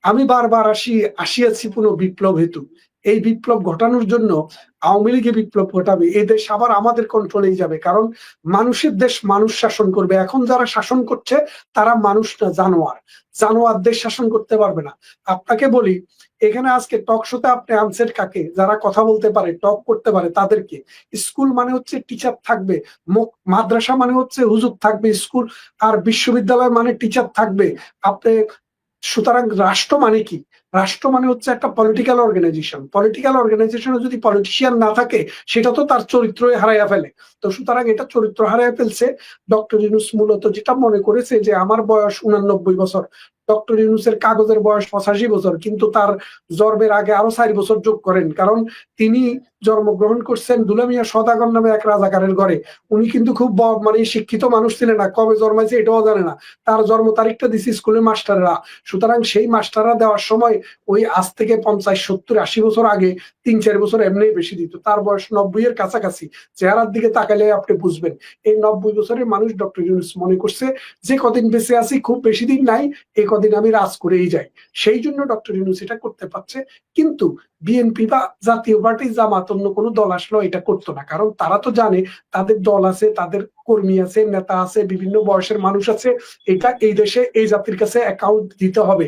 আমি বারবার আসিয়াছি পুনঃ বিপ্লব হেতু। এই বিপ্লব ঘটানোর জন্য আওয়ামী লীগে বিপ্লব ঘটাবে, এই দেশ আবার আমাদের কন্ট্রোলেই যাবে। কারণ মানুষের দেশ মানুষ শাসন করবে। এখন যারা শাসন করছে তারা মানুষ না, জানোয়ার। জানোয়ার দেশ শাসন করতে পারবে না। আপনাকে বলি, এখানে আজকে টক শোতে আপনি আনসার কাকে? যারা কথা বলতে পারে, টক করতে পারে তাদেরকে। স্কুল মানে হচ্ছে টিচার থাকবে, মাদ্রাসা মানে হচ্ছে হুজুর থাকবে, স্কুল আর বিশ্ববিদ্যালয় মানে টিচার থাকবে। আপনি সুতরাং রাষ্ট্র মানে কি? রাষ্ট্র মানে হচ্ছে একটা পলিটিক্যাল অর্গানাইজেশন। পলিটিক্যাল অর্গানাইজেশনে যদি পলিটিশিয়ান না থাকে, সেটা তো তার চরিত্রই হারাইয়া ফেলে। তো সুতরাং এটা চরিত্র হারাইয়া ফেলছে। ডক্টর ইউনূস মূলত যেটা মনে করেছে যে আমার বয়স 89 বছর, ডক্টর ইউনূসের কাগজের বয়স 85 বছর, কিন্তু তার জন্মের আগে আরো 4 বছর যোগ করেন। কারণ তিনি জন্মগ্রহণ করছেন দুলামিয়া সদাগর নামে এক রাজাকারের ঘরে। উনি কিন্তু খুব মানে শিক্ষিত মানুষ ছিলেন না, কবে জন্মাইছে এটাও জানে না। তার জন্ম তারিখটা দিছে স্কুলের মাস্টাররা। সুতরাং সেই মাস্টাররা দেওয়ার সময় ওই আজ থেকে 50, 70, 80 বছর আগে 3, 4 বছর এমনি বেশি দিত। তার বয়স 90-এর কাছাকাছি। চেহারার দিকে তাকালে আপনি বুঝবেন। এই 90 বছরের মানুষ ডক্টর ইউনূস মনে করছে যে কদিন বেঁচে আছি, খুব বেশি দিন নাই, এই কদিন আমি রাজ করেই যাই। সেই জন্য ডক্টর ইউনূস এটা করতে পারছে। কিন্তু বিএনপি বা জাতীয় পার্টি, জামাত, অন্য কোনো দল আসলো এটা করতো না। কারণ তারা তো জানে তাদের দল আছে, তাদের কর্মী আছে, নেতা আছে, বিভিন্ন বয়সের মানুষ আছে। এটা এই দেশে এই জাতির কাছে অ্যাকাউন্ট দিতে হবে।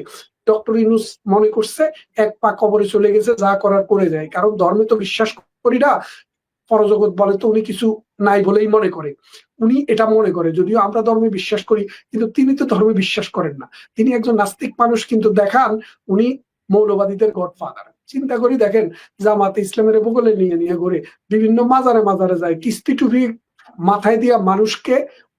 ডক্টর ইউনূস মনে করছে এক পা কবরে চলে গেছে, যা করার করে যায়। কারণ ধর্মে তো বিশ্বাস করি না, পরজগৎ বলে তো উনি কিছু নাই বলেই মনে করে। উনি এটা মনে করে, যদিও আমরা ধর্মে বিশ্বাস করি, কিন্তু তিনি তো ধর্মে বিশ্বাস করেন না। তিনি একজন নাস্তিক মানুষ, কিন্তু দেখান উনি মৌলবাদীদের গডফাদার। চিন্তা করি দেখেন, জামাতে ইসলামের বগলে নিয়ে নিয়ে ঘুরে, বিভিন্ন মাজারে মাজারে যায়, কিস্তি টুপি মাথায় দিয়া মানুষকে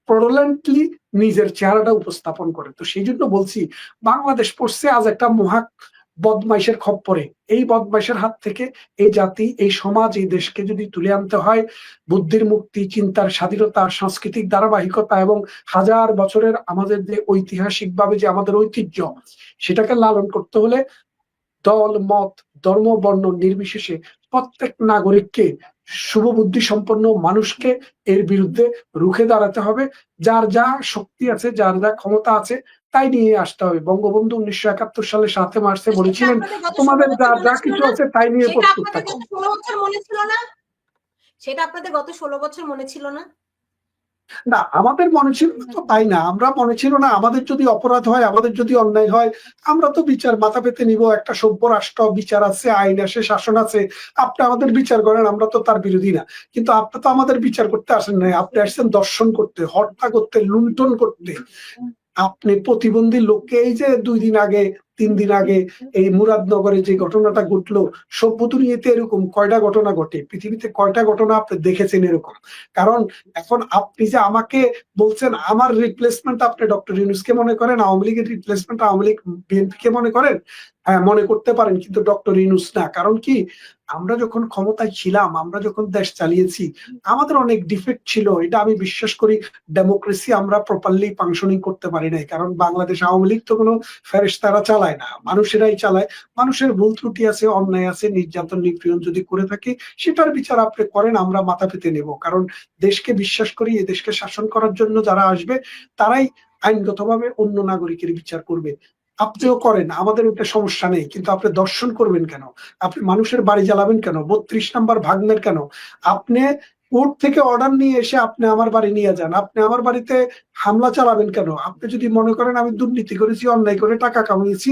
প্রডলেন্টলি নিজের চেহারাটা উপস্থাপন করে। তো সেই জন্য বলছি, বাংলাদেশ পড়ছে আজ একটা মহা বদমাইশের খপ্পরে। এই বদমাইশের হাত থেকে এই জাতি, এই সমাজ, এই দেশকে যদি তুলে আনতে হয়, বুদ্ধির মুক্তি, চিন্তার স্বাধীনতা, সাংস্কৃতিক ধারাবাহিকতা এবং হাজার বছরের আমাদের যে ঐতিহাসিক ভাবে যে আমাদের ঐতিহ্য, সেটাকে লালন করতে হলে দল মত ধর্ম বর্ণ নির্বিশেষে প্রত্যেক নাগরিককে, শুভবুদ্ধি সম্পন্ন মানুষকে এর বিরুদ্ধে রুখে দাঁড়াতে হবে। যার যা শক্তি আছে, যার যা ক্ষমতা আছে, তাই নিয়ে আসতে হবে। বঙ্গবন্ধু 1971 সালে 7 মার্চে সেটা বলেছিলেন, আপনাদের গত 16 তোমাদের যা বছর যা মনে ছিল কিছু না? আছে তাই নিয়ে সেটা প্রস্তুত আপনাদের থাকো। গত 16 বছর মনে ছিল না? সেটা আপনাদের গত 16 বছর মনে ছিল না? না, আমাদের মনে ছিল না তো তাই না, আমরা মনে ছিল না। আমাদের যদি অপরাধ হয়, আমাদের যদি অন্যায় হয়, আমরা তো বিচার মাথা পেতে নিব। একটা সভ্য রাষ্ট্র, বিচার আছে, আইন আছে, শাসন আছে। আপনি আমাদের বিচার করেন, আমরা তো তার বিরোধী না। কিন্তু আপনি তো আমাদের বিচার করতে আসেন নাই, আপনি আসছেন দর্শন করতে, হত্যা করতে, লুণ্ঠন করতে। আপনি প্রতিবন্ধী লোককে, এই যে 2 দিন আগে 3 দিন আগে এই মুরাদনগরে যে ঘটনাটা ঘটলো, সভ্য দুনিয়াতে এরকম কয়টা ঘটনা ঘটে? পৃথিবীতে কয়টা ঘটনা আপনি দেখেছেন এরকম? কারণ এখন আপনি যে আমাকে বলছেন আমার রিপ্লেসমেন্ট, আপনি ডক্টর ইউনূসকে মনে করেন, আওয়ামী লীগের রিপ্লেসমেন্ট আওয়ামী লীগ বিএনপি কে মনে করেন। হ্যাঁ, মনে করতে পারেন, কিন্তু ডক্টর ইউনূস না। কারণ কি, আমরা যখন ক্ষমতায় ছিলাম, আমরা যখন দেশ চালিয়েছি, আমাদের অনেক ডিফেক্ট ছিল, এটা আমি বিশ্বাস করি। ডেমোক্রেসি আমরা প্রপারলি ফাংশনিং করতে পারি নাই। কারণ বাংলাদেশ আওয়ামী লীগ তো কোনো ফেরেশতারা চালায় না, মানুষেরাই চালায়। মানুষের ভুল ত্রুটি আছে, অন্যায় আছে, নির্যাতন নিপীড়ন যদি করে থাকি, সেটার বিচার আপনি করেন, আমরা মাথা পেতে নেব। কারণ দেশকে বিশ্বাস করি, এই দেশকে শাসন করার জন্য যারা আসবে, তারাই আইনগতভাবে অন্য নাগরিকের বিচার করবে। আপনিও করেন, আমাদের ওটা সমস্যা নেই। কিন্তু আপনি দর্শন করবেন কেন? আপনি মানুষের বাড়ি জ্বালাবেন কেন? 32 নম্বর ভাঙবেন কেন? আপনি কোর্ট থেকে অর্ডার নিয়ে এসে আপনি আমার বাড়ি নিয়ে যান, আপনি আমার বাড়িতে হামলা চালাবেন কেন? আপনি যদি মনে করেন আমি দুর্নীতি করেছি, অন্যায় করে টাকা কামিয়েছি,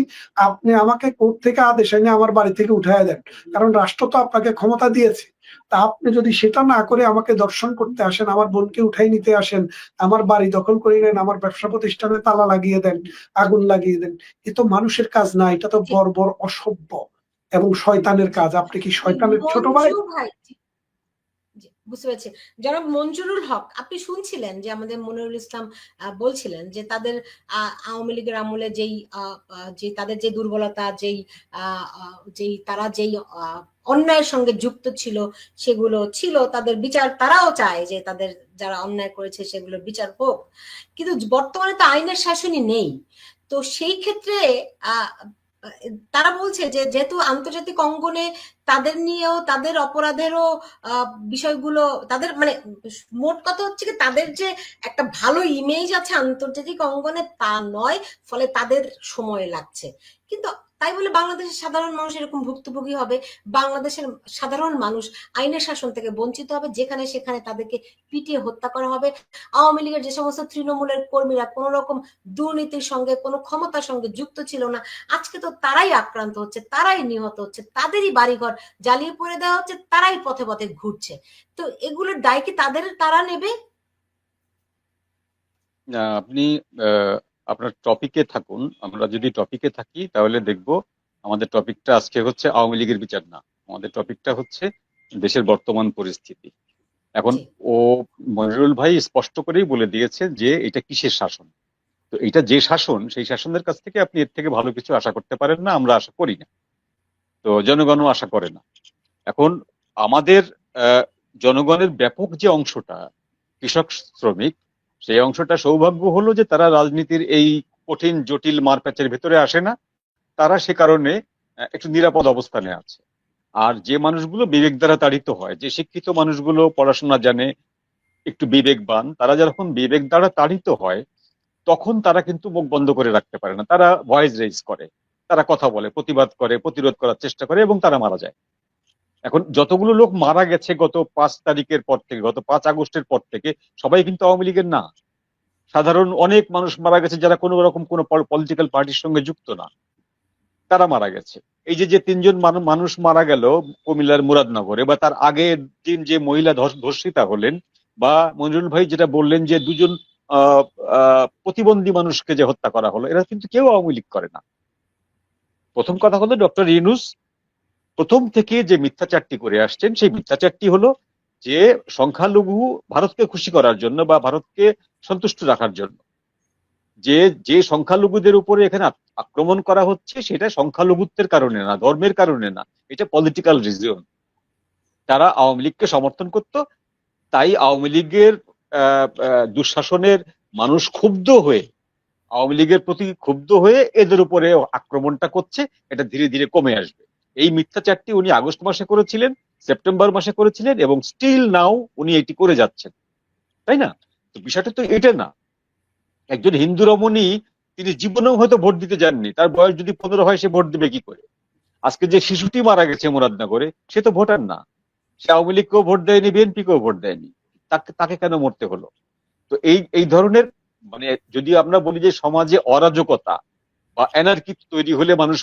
আপনি আমাকে কোর্ট থেকে আদেশ এনে আমার বাড়ি থেকে উঠাইয়া দেন। কারণ রাষ্ট্র তো আপনাকে ক্ষমতা দিয়েছে। তা আপনি যদি সেটা না করে আমাকে দর্শন করতে আসেন, আমার বোনকে উঠাই নিতে আসেন, আমার বাড়ি দখল করে নেন, আমার ব্যবসা প্রতিষ্ঠানে তালা লাগিয়ে দেন, আগুন লাগিয়ে দেন, এ তো মানুষের কাজ না, এটা তো বর্বর, অসভ্য এবং শয়তানের কাজ। আপনি কি শয়তানের ছোট ভাই? মঞ্জু ভাই, বুঝতে পেরেছি। জনাব মঞ্জুরুল হক, আপনি শুনছিলেন যে আমাদের মনিরুল ইসলাম বলছিলেন যে তাদের আওয়ামী লীগের আমলে যে তাদের যে দুর্বলতা, যেই তারা যেই অন্যায়ের সঙ্গে যুক্ত ছিল, সেগুলো ছিল তাদের বিচার। তারাও চায় যে তাদের যারা অন্যায় করেছে সেগুলোর বিচার হোক। কিন্তু বর্তমানে তো আইনের শাসনই নেই। তো সেই ক্ষেত্রে তারা বলছে যে যেহেতু আন্তর্জাতিক অঙ্গনে তাদের নিয়েও তাদের অপরাধেরও বিষয়গুলো তাদের মানে মোট কথা হচ্ছে কি তাদের যে একটা ভালো ইমেজ আছে আন্তর্জাতিক অঙ্গনে তা নয়, ফলে তাদের সময় লাগছে। কিন্তু তাই বলে বাংলাদেশের সাধারণ মানুষ এরকম ভুক্তভোগী হবে? বাংলাদেশের সাধারণ মানুষ আইনের শাসন থেকে বঞ্চিত হবে, যেখানে সেখানে তাদেরকে পিটিয়ে হত্যা করা হবে। আওয়ামী লীগের যে সমস্ত তৃণমূলের কর্মীরা কোন রকম দুর্নীতির সঙ্গে কোনো ক্ষমতার সঙ্গে যুক্ত ছিল না, আজকে তো তারাই আক্রান্ত হচ্ছে, তারাই নিহত হচ্ছে, তাদেরই বাড়িঘর জ্বালিয়ে পড়ে দেওয়া হচ্ছে, তারাই পথে পথে ঘুরছে। তো এগুলোর দায় কি তারা নেবে? আপনি আপনার টপিকে থাকুন। আমরা যদি টপিকে থাকি তাহলে দেখব আমাদের টপিকটা আজকে হচ্ছে আওয়ামী লীগের বিচার না, আমাদের টপিকটা হচ্ছে দেশের বর্তমান পরিস্থিতি। এখন জি ও মনিরুল ভাই স্পষ্ট করেই বলে দিয়েছে যে এটা কিসের শাসন। তো এটা যে শাসন, সেই শাসনের কাছ থেকে আপনি এর থেকে ভালো কিছু আশা করতে পারেন না, আমরা আশা করি না, তো জনগণও আশা করে না। এখন আমাদের জনগণের ব্যাপক যে অংশটা কৃষক শ্রমিক, সেই অংশটা সৌভাগ্য হলো যে তারা রাজনীতির এই কঠিন জটিল মারপ্যাচের ভেতরে আসে না, তারা সে কারণে একটু নিরাপদ অবস্থানে আছে। আর যে মানুষগুলো বিবেক দ্বারা তাড়িত হয়, যে শিক্ষিত মানুষগুলো পড়াশোনা জানে, একটু বিবেকবান, তারা যখন বিবেক দ্বারা তাড়িত হয় তখন তারা কিন্তু মুখ বন্ধ করে রাখতে পারে না, তারা ভয়েস রেজ করে, তারা কথা বলে, প্রতিবাদ করে, প্রতিরোধ করার চেষ্টা করে এবং তারা মারা যায়। এখন যতগুলো লোক মারা গেছে গত 5 তারিখের পর থেকে, গত 5 আগস্টের পর থেকে, সবাই কিন্তু আওয়ামী লীগের না। সাধারণ অনেক মানুষ মারা গেছে যারা কোনো রকম কোনো পলিটিক্যাল পার্টির সঙ্গে যুক্ত না, তারা মারা গেছে। এই যে 3জন মানুষ মারা গেল কুমিল্লার মুরাদনগরে, বা তার আগের দিন যে মহিলা ধর্ষিতা হলেন, বা মনিরুল ভাই যেটা বললেন যে 2জন প্রতিবন্ধী মানুষকে যে হত্যা করা হলো, এরা কিন্তু কেউ আওয়ামী লীগ করে না। প্রথম কথা হলো ডক্টর ইউনূস প্রথম থেকে যে মিথ্যাচারটি করে আসছেন, সেই মিথ্যাচারটি হলো যে সংখ্যালঘু ভারতকে খুশি করার জন্য বা ভারতকে সন্তুষ্ট রাখার জন্য যে যে সংখ্যালঘুদের উপরে এখানে আক্রমণ করা হচ্ছে, সেটা সংখ্যালঘুত্বের কারণে না, ধর্মের কারণে না, এটা পলিটিক্যাল রিজন। তারা আওয়ামী লীগকে সমর্থন করত, তাই আওয়ামী লীগের দুঃশাসনের মানুষ ক্ষুব্ধ হয়ে, আওয়ামী লীগের প্রতি ক্ষুব্ধ হয়ে এদের উপরে আক্রমণটা করছে। এটা ধীরে ধীরে কমে আসবে। এই মিথ্যাচারটি উনি আগস্ট মাসে করেছিলেন, সেপ্টেম্বর মাসে করেছিলেন, এবং স্টিল নাও উনি এটি করে যাচ্ছেন, তাই না? তো বিষয়টা তো এটা না। একজন হিন্দু রমণী, তিনি জীবনেও হয়তো ভোট দিতে যাননি, তার বয়স যদি 15 হয়, সে ভোট দিবে কি করে? আজকে যে শিশুটি মারা গেছে মুরাদনগরে, সে তো ভোটার না, সে আওয়ামী লীগকেও ভোট দেয়নি, বিএনপিকেও ভোট দেয়নি, তাকে কেন মরতে হলো? তো এই ধরনের, মানে যদি আমরা বলি যে সমাজে অরাজকতা বা অ্যানার্কি তৈরি হলে মানুষ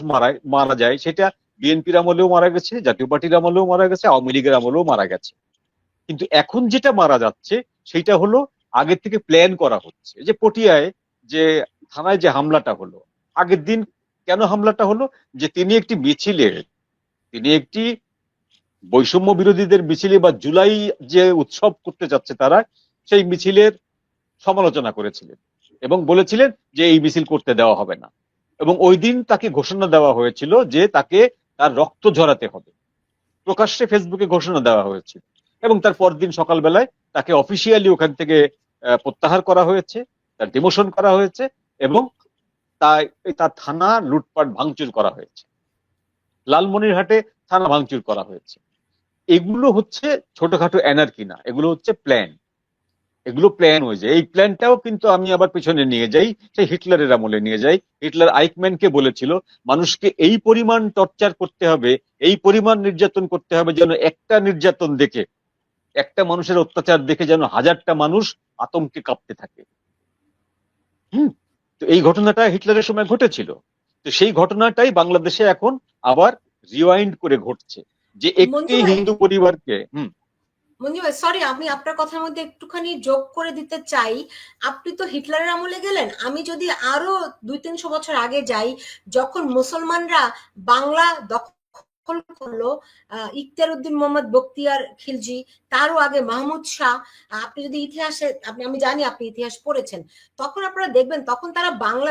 মারা যায়, সেটা বিএনপির আমলেও মারা গেছে, জাতীয় পার্টির আমলেও মারা গেছে, আওয়ামী লীগের আমলেও মারা গেছে। কিন্তু এখন যেটা মারা যাচ্ছে সেটা হলো আগের থেকে প্ল্যান করা হচ্ছে। যে পটিয়ায় যে থানায় যে হামলাটা হলো, আগের দিন কেন হামলাটা হলো? যে তিনি একটি বৈষম্য বিরোধীদের মিছিলে বা জুলাই যে উৎসব করতে যাচ্ছে তারা, সেই মিছিলের সমালোচনা করেছিলেন এবং বলেছিলেন যে এই মিছিল করতে দেওয়া হবে না। এবং ওই দিন তাকে ঘোষণা দেওয়া হয়েছিল যে তাকে তার রক্ত ঝরাতে হবে, প্রকাশ্যে ফেসবুকে ঘোষণা দেওয়া হয়েছিল। এবং তার পরদিন সকালবেলায় তাকে অফিসিয়ালি ওখান থেকে প্রত্যাহার করা হয়েছে, তার ডিমোশন করা হয়েছে, এবং তার থানা লুটপাট ভাঙচুর করা হয়েছে, লালমনিরহাটে থানা ভাঙচুর করা হয়েছে। এগুলো হচ্ছে ছোটখাটো অ্যানার্কি না, এগুলো হচ্ছে প্ল্যান। এগুলো প্ল্যান হয়ে যায়। এই প্ল্যানটাও কিন্তু আমি আবার পিছনে নিয়ে যাই, সেই হিটলারের আমলে নিয়ে যাই। হিটলার আইকম্যানকে বলেছিল মানুষকে এই পরিমাণ টর্চার করতে হবে, এই পরিমাণ নির্যাতন করতে হবে, যেন একটা নির্যাতন দেখে, একটা মানুষের অত্যাচার দেখে যেন 1000টা মানুষ আতঙ্কে কাঁপতে থাকে। তো এই ঘটনাটা হিটলারের সময় ঘটেছিল। তো সেই ঘটনাটাই বাংলাদেশে এখন আবার রিওয়াইন্ড করে ঘটছে, যে একটি হিন্দু পরিবারকে মঞ্জু ভাই, সরি, আমি আপনার কথার মধ্যে একটুখানি যোগ করে দিতে চাই। আপনি তো হিটলারের আমলে গেলেন, আমি যদি আরো 200-300 বছর আগে যাই, যখন মুসলমানরা বাংলা দখল করলো, ইখতিয়ার উদ্দিন মোহাম্মদ বখতিয়ার খিলজি, তারও আগে মাহমুদ শাহ, আপনি যদি ইতিহাসে, আমি জানি আপনি ইতিহাস পড়েছেন, তখন আপনারা দেখবেন তখন তারা বাংলা